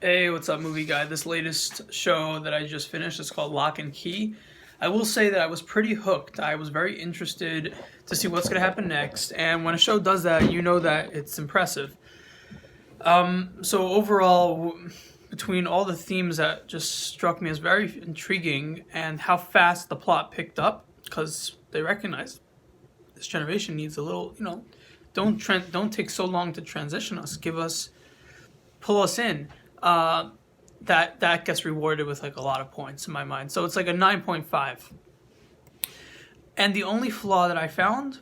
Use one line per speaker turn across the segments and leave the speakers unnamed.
Hey, what's up, movie guy? This latest show that I just finished is called Locke and Key. I will say that I was pretty hooked. I was very interested to see what's going to happen next, and when a show does that, you know that it's impressive. So overall, between all the themes that just struck me as very intriguing and how fast the plot picked up, because they recognized this generation needs a little, don't take so long to transition us. Pull us in. That gets rewarded with like a lot of points in my mind. So it's like a 9.5. And the only flaw that I found,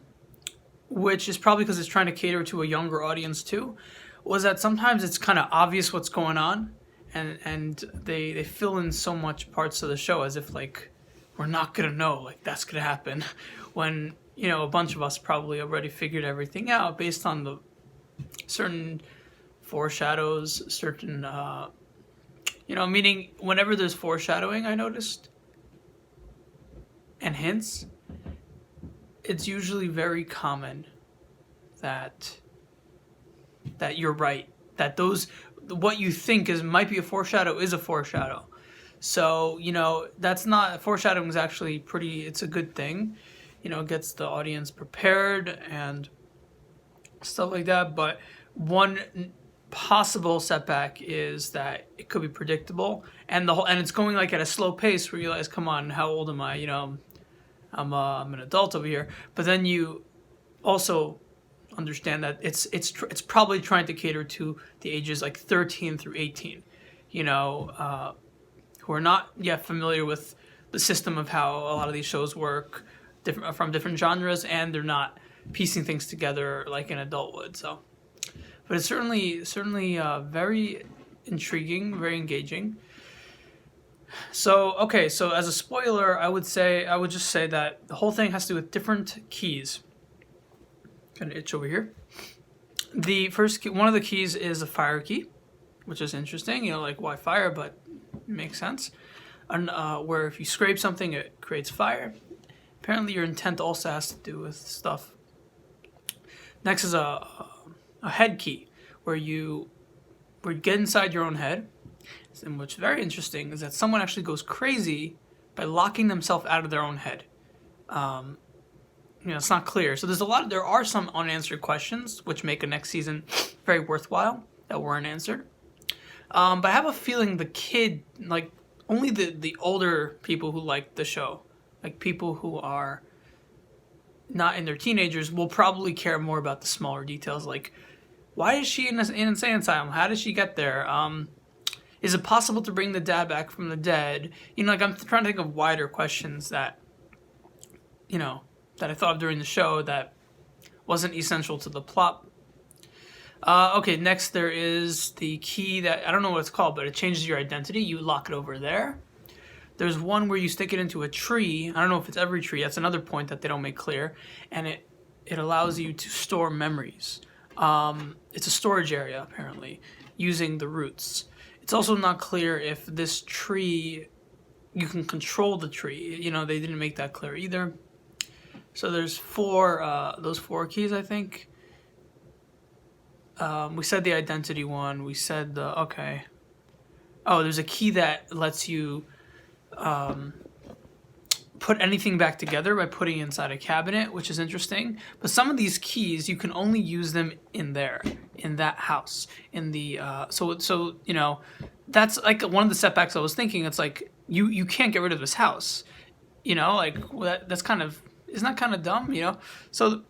which is probably because it's trying to cater to a younger audience too, was that sometimes it's kind of obvious what's going on, and they fill in so much parts of the show as if like we're not gonna know like that's gonna happen, when a bunch of us probably already figured everything out based on the certain foreshadows, certain meaning whenever there's foreshadowing, I noticed, and hints, it's usually very common that you're right, that what you think might be a foreshadow is a foreshadow. So that's not, foreshadowing is actually it's a good thing. It gets the audience prepared and stuff like that. But one possible setback is that it could be predictable, and it's going like at a slow pace where you realize, come on, how old am I? I'm an adult over here. But then you also understand that it's probably trying to cater to the ages like 13 through 18, who are not yet familiar with the system of how a lot of these shows work, from different genres, and they're not piecing things together like an adult would. So, but it's certainly very intriguing, very engaging. So okay, so as a spoiler, I would just say that the whole thing has to do with different keys. Kind of itch over here. The first key, one of the keys is a fire key, which is interesting. Like why fire, but it makes sense. And where if you scrape something, it creates fire. Apparently, your intent also has to do with stuff. Next is a head key, where you get inside your own head. And what's very interesting is that someone actually goes crazy by locking themselves out of their own head. It's not clear. So there are some unanswered questions which make a next season very worthwhile that weren't answered. But I have a feeling the kid, like only the older people who like the show, like people who are not in their teenagers, will probably care more about the smaller details, like why is she in an insane asylum? How did she get there? Is it possible to bring the dad back from the dead? Like I'm trying to think of wider questions that I thought of during the show that wasn't essential to the plot. Okay, next there is the key that, I don't know what it's called, but it changes your identity. You lock it over there. There's one where you stick it into a tree. I don't know if it's every tree. That's another point that they don't make clear. And it allows you to store memories. It's a storage area, apparently, using the roots. It's also not clear if this tree, you can control the tree. They didn't make that clear either. So there's those four keys, I think. We said the identity one. We said okay. Oh, there's a key that lets you put anything back together by putting it inside a cabinet, which is interesting. But some of these keys, you can only use them in that house. So that's like one of the setbacks I was thinking. It's like you can't get rid of this house. That's kind of, isn't that kind of dumb? So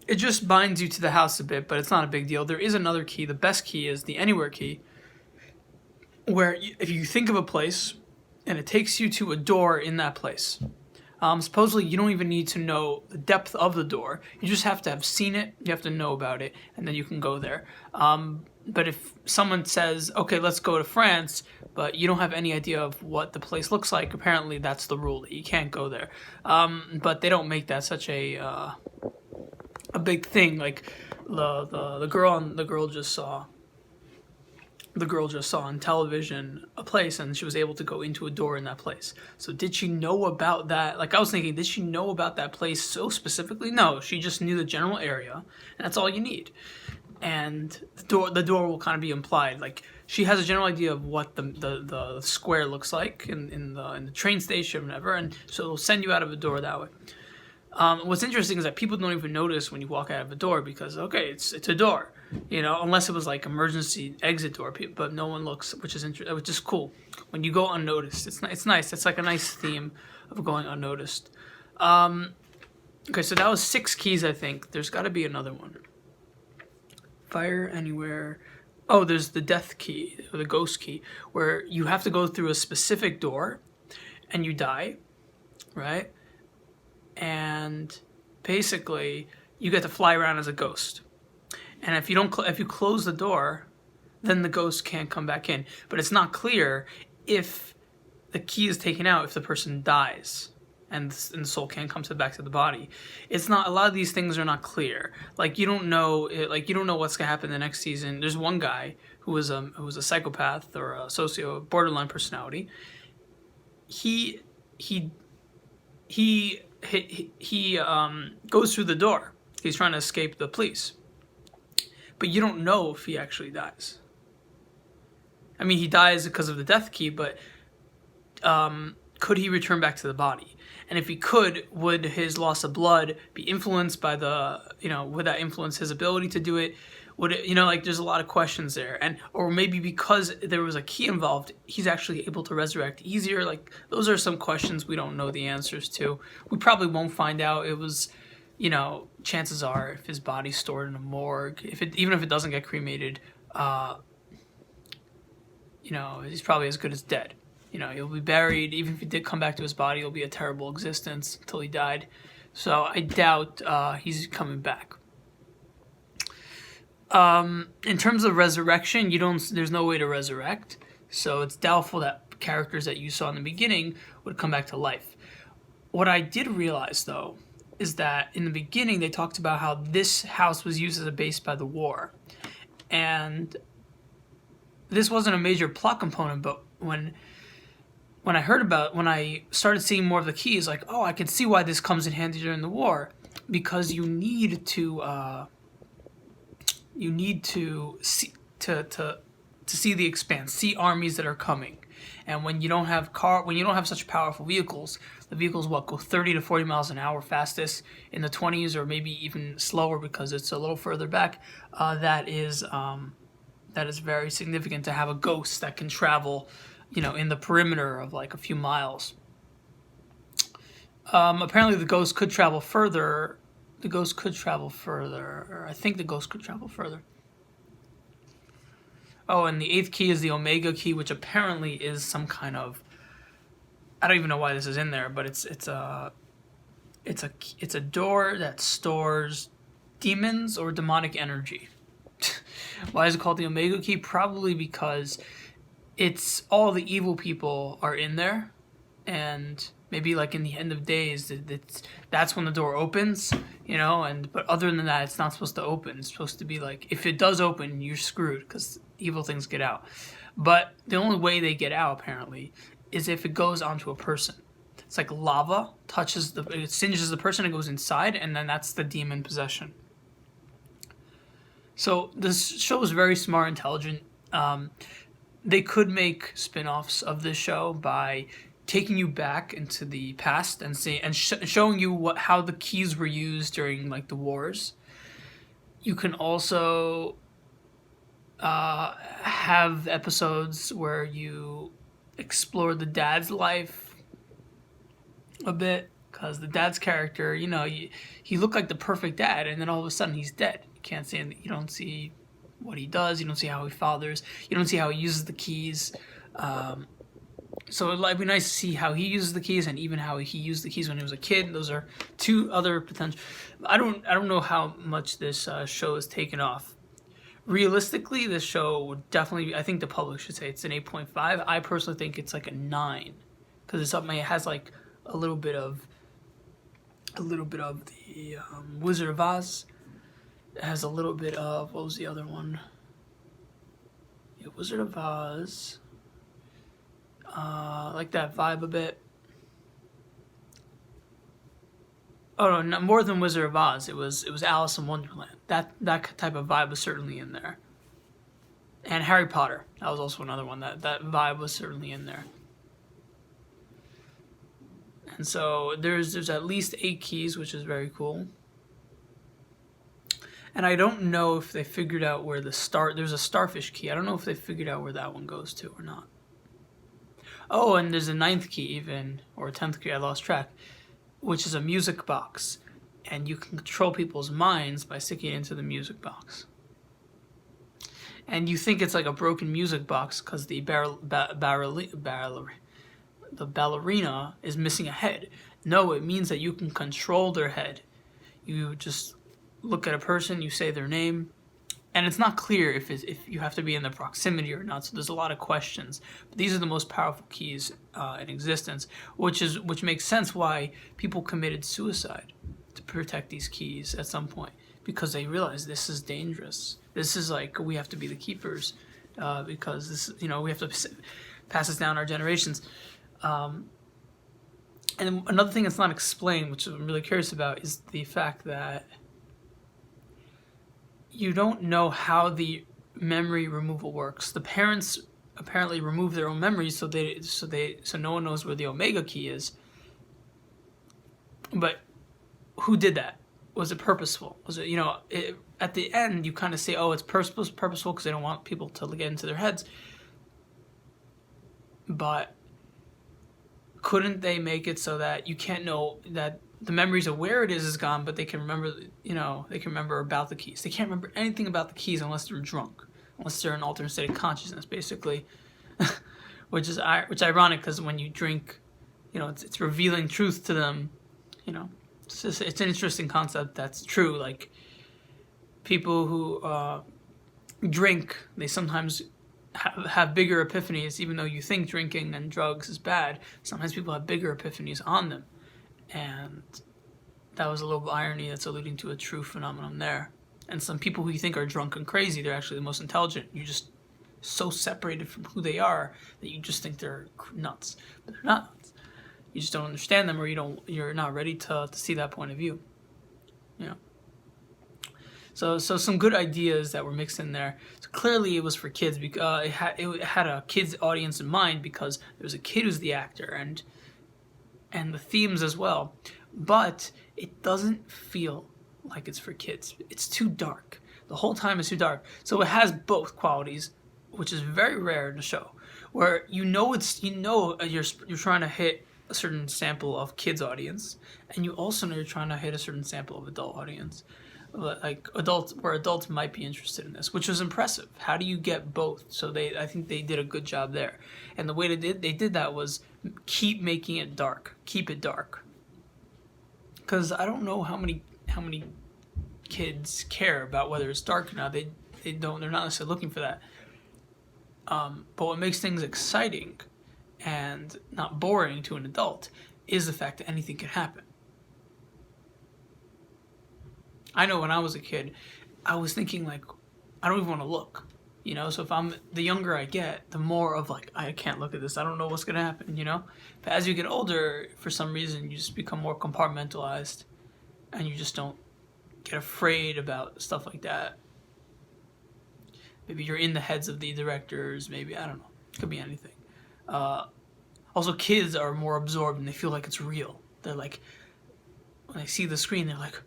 it just binds you to the house a bit, but it's not a big deal. There is another key. The best key is the anywhere key, where if you think of a place and it takes you to a door in that place. Supposedly, you don't even need to know the depth of the door. You just have to have seen it. You have to know about it, and then you can go there. But if someone says, okay, let's go to France, but you don't have any idea of what the place looks like, apparently that's the rule, that you can't go there. But they don't make that such a big thing. Like the girl just saw on television a place, and she was able to go into a door in that place. So did she know about that? Like I was thinking, did she know about that place so specifically? No, she just knew the general area, and that's all you need. and the door will kind of be implied. Like she has a general idea of what the square looks like in the train station or whatever, and so it'll send you out of a door that way. What's interesting is that people don't even notice when you walk out of a door because okay, it's a door, unless it was like emergency exit door. But no one looks, which is cool. When you go unnoticed, it's nice. It's like a nice theme of going unnoticed. Okay, so that was 6 keys, I think. There's got to be another one. Fire anywhere. Oh, there's the death key, or the ghost key, where you have to go through a specific door and you die, right? And basically, you get to fly around as a ghost. And if you close the door, then the ghost can't come back in. But it's not clear if the key is taken out if the person dies. And the soul can't come back to the body. It's not. A lot of these things are not clear. Like you don't know. You don't know what's gonna happen the next season. There's one guy who was a psychopath or a borderline personality. He goes through the door. He's trying to escape the police, but you don't know if he actually dies. I mean, he dies because of the death key, but could he return back to the body? And if he could, would his loss of blood be influenced by would that influence his ability to do it? Would it, there's a lot of questions there. Or maybe because there was a key involved, he's actually able to resurrect easier. Like, those are some questions we don't know the answers to. We probably won't find out. It was, chances are, if his body's stored in a morgue, even if it doesn't get cremated, he's probably as good as dead. He'll be buried. Even if he did come back to his body, it'll be a terrible existence until he died. So I doubt he's coming back. In terms of resurrection, there's no way to resurrect. So it's doubtful that characters that you saw in the beginning would come back to life. What I did realize, though, is that in the beginning they talked about how this house was used as a base by the war. And this wasn't a major plot component, but when I started seeing more of the keys, like, oh, I can see why this comes in handy during the war, because you need to see the expanse, see armies that are coming, and when you don't have such powerful vehicles, the vehicles go 30 to 40 miles an hour fastest in the 20s, or maybe even slower because it's a little further back. That is very significant to have a ghost that can travel in the perimeter of like a few miles. Apparently the ghost could travel further. Or I think the ghost could travel further. Oh, and the 8th key is the Omega key, which apparently is some kind of, I don't even know why this is in there, but it's a door that stores demons or demonic energy. Why is it called the Omega key? Probably because it's all the evil people are in there, and maybe like in the end of days, that's when the door opens, but other than that, it's not supposed to open. It's supposed to be like, if it does open, you're screwed because evil things get out. But the only way they get out, apparently, is if it goes onto a person. It's like lava it singes the person, it goes inside, and then that's the demon possession. So this show is very smart, intelligent. They could make spin-offs of this show by taking you back into the past and showing you how the keys were used during like the wars. You can also have episodes where you explore the dad's life a bit, because the dad's character, he looked like the perfect dad, and then all of a sudden he's dead. You don't see what he does. You don't see how he fathers. You don't see how he uses the keys. So it'd be nice to see how he uses the keys, and even how he used the keys when he was a kid. Those are 2 other potential. I don't know how much this show is taken off. Realistically, this show would definitely. I think the public should say it's an 8.5. I personally think it's like a 9, because it's something. It has like a little bit of the Wizard of Oz. It has a little bit of, what was the other one? Yeah, Wizard of Oz. Like that vibe a bit. Oh no, not more than Wizard of Oz. It was Alice in Wonderland. That type of vibe was certainly in there. And Harry Potter. That was also another one that vibe was certainly in there. And so there's at least 8 keys, which is very cool. And I don't know if they figured out where there's a starfish key. I don't know if they figured out where that one goes to or not. Oh, and there's a 9th key even, or a 10th key, I lost track, which is a music box. And you can control people's minds by sticking it into the music box. And you think it's like a broken music box because the ballerina is missing a head. No, it means that you can control their head. You just look at a person, you say their name, and it's not clear if you have to be in the proximity or not. So there's a lot of questions. But these are the most powerful keys in existence, which makes sense why people committed suicide to protect these keys at some point, because they realized this is dangerous. This is like, we have to be the keepers, because this, we have to pass this down our generations. And another thing that's not explained, which I'm really curious about, is the fact that you don't know how the memory removal works. The parents apparently remove their own memories, so no one knows where the Omega key is. But who did that? Was it purposeful? Was it, at the end you kind of say, oh, it's purposeful because they don't want people to get into their heads. But couldn't they make it so that you can't know that the memories of where it is gone, but they can remember, they can remember about the keys. They can't remember anything about the keys unless they're drunk, unless they're in an alternate state of consciousness, basically. which is ironic because when you drink, it's revealing truth to them. It's an interesting concept that's true. Like, people who drink, they sometimes have bigger epiphanies, even though you think drinking and drugs is bad. Sometimes people have bigger epiphanies on them. And that was a little irony that's alluding to a true phenomenon there. And some people who you think are drunk and crazy, they're actually the most intelligent. You're just so separated from who they are that you just think they're nuts. But they're not nuts. You just don't understand them, or you're not ready to see that point of view. So some good ideas that were mixed in there. So clearly it was for kids, because it had a kids audience in mind, because there's a kid who's the actor, and the themes as well. But it doesn't feel like it's for kids. It's too dark. The whole time it's too dark. So it has both qualities, which is very rare in the show, where you're trying to hit a certain sample of kids audience, and you also know you're trying to hit a certain sample of adult audience, like adults might be interested in this, which was impressive. How do you get both? So I think they did a good job there, and the way they did that was keep making it dark, keep it dark, because I don't know how many kids care about whether it's dark or not. They're not necessarily looking for that. But what makes things exciting and not boring to an adult is the fact that anything can happen. I know when I was a kid, I was thinking, like, I don't even want to look, so the younger I get, the more of, like, I can't look at this, I don't know what's going to happen, But as you get older, for some reason, you just become more compartmentalized, and you just don't get afraid about stuff like that. Maybe you're in the heads of the directors, maybe, I don't know, it could be anything. Also, kids are more absorbed and they feel like it's real. They're like, when they see the screen, they're like,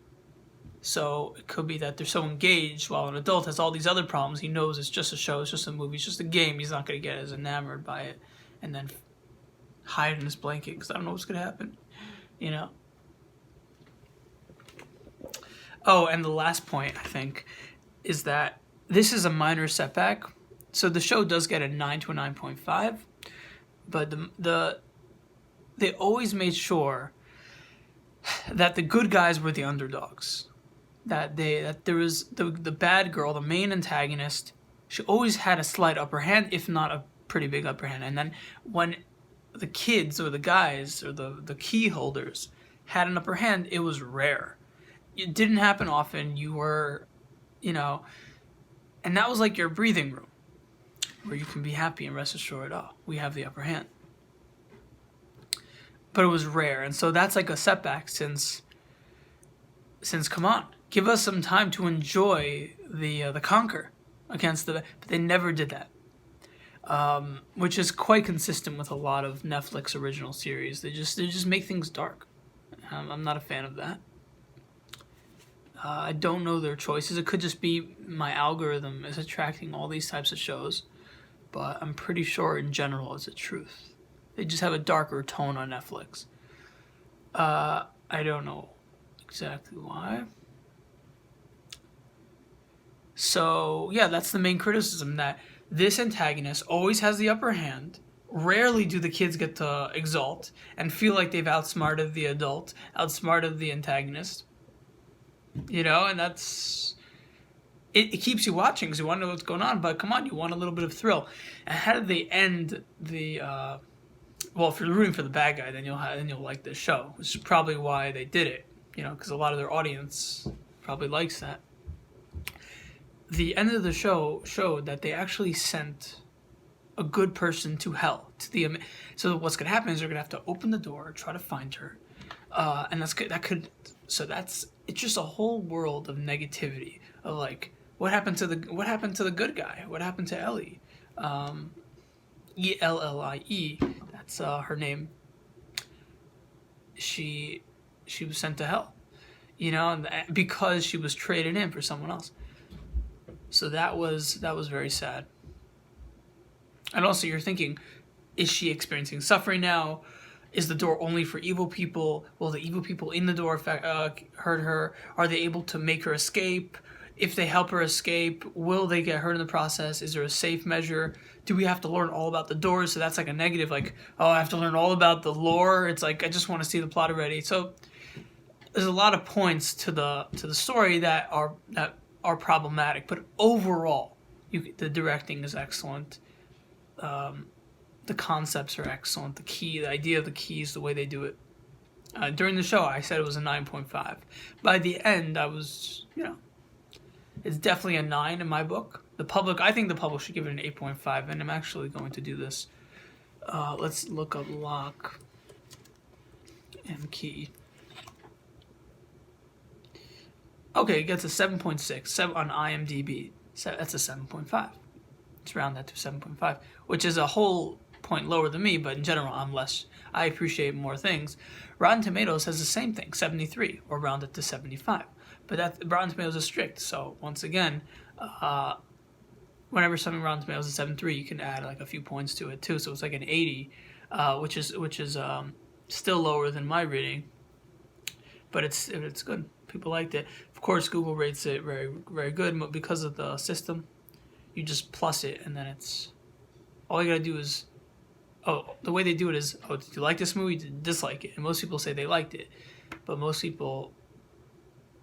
so it could be that they're so engaged, while an adult has all these other problems. He knows it's just a show, it's just a movie, it's just a game. He's not going to get as enamored by it and then hide in his blanket because I don't know what's going to happen, Oh, and the last point, I think, is that this is a minor setback. So the show does get a 9 to a 9.5, but they always made sure that the good guys were the underdogs. That there was the bad girl, the main antagonist, she always had a slight upper hand, if not a pretty big upper hand. And then when the kids or the guys or the key holders had an upper hand, it was rare. It didn't happen often. You were, and that was like your breathing room, where you can be happy and rest assured, oh, we have the upper hand. But it was rare, and so that's like a setback, since since come on, give us some time to enjoy the conquer against the. But they never did that, which is quite consistent with a lot of Netflix original series. They just make things dark. I'm not a fan of that. I don't know their choices. It could just be my algorithm is attracting all these types of shows, but I'm pretty sure in general it's a truth. They just have a darker tone on Netflix. I don't know exactly why. So, yeah, that's the main criticism, that this antagonist always has the upper hand. Rarely do the kids get to exalt and feel like they've outsmarted the adult, outsmarted the antagonist. And that's... It keeps you watching because you want to know what's going on, but come on, you want a little bit of thrill. And how did they end the... well, if you're rooting for the bad guy, then you'll like this show, which is probably why they did it, because a lot of their audience probably likes that. The end of the show showed that they actually sent a good person to hell. So what's going to happen is they're going to have to open the door, try to find her, and that's good. It's just a whole world of negativity of like what happened to the good guy, what happened to Ellie, Ellie. That's her name. She was sent to hell, because she was traded in for someone else. So that was very sad. And also you're thinking, is she experiencing suffering now? Is the door only for evil people? Will the evil people in the door hurt her? Are they able to make her escape? If they help her escape, will they get hurt in the process? Is there a safe measure? Do we have to learn all about the doors? So that's like a negative, like, oh, I have to learn all about the lore. It's like, I just want to see the plot already. So there's a lot of points to the story that are problematic, but overall, the directing is excellent. The concepts are excellent. The idea of the keys, the way they do it. During the show, I said it was a 9.5. By the end, I was, it's definitely a 9 in my book. I think the public should give it an 8.5, and I'm actually going to do this. Let's look up Locke and Key. Okay, it gets a 7.6 on IMDb. So that's a 7.5. Let's round that to 7.5, which is a whole point lower than me, but in general, I appreciate more things. Rotten Tomatoes has the same thing, 73, or round it to 75. But Rotten Tomatoes is strict, so once again, whenever something Rotten Tomatoes is 73, you can add like a few points to it too, so it's like an 80, which is still lower than my rating, but it's good. People liked it. Of course, Google rates it very, very good, but because of the system, you just plus it, and then it's all you gotta do is, the way they do it is, did you like this movie? Did you dislike it? And most people say they liked it, but most people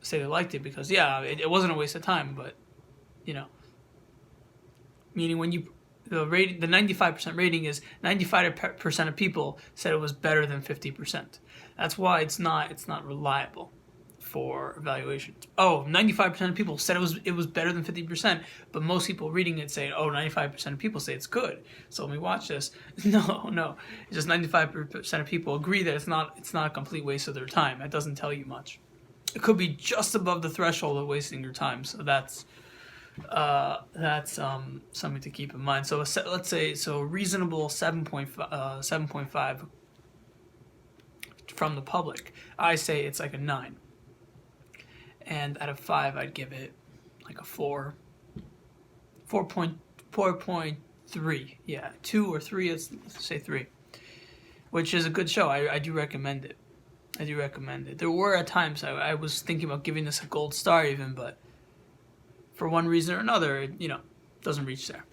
say they liked it because it wasn't a waste of time, but meaning when the 95% rating is 95% of people said it was better than 50%. That's why it's not reliable for evaluations. 95% of people said it was better than 50%, but most people reading it say, 95% of people say it's good. So let me watch this. No. It's just 95% of people agree that it's not a complete waste of their time. That doesn't tell you much. It could be just above the threshold of wasting your time. So that's something to keep in mind. So let's say reasonable 7.5 from the public. I say it's like a 9. And out of 5, I'd give it like a 4.3. Yeah, 2 or 3. Let's say 3, which is a good show. I do recommend it. There were at times I was thinking about giving this a gold star even, but for one reason or another, it doesn't reach there.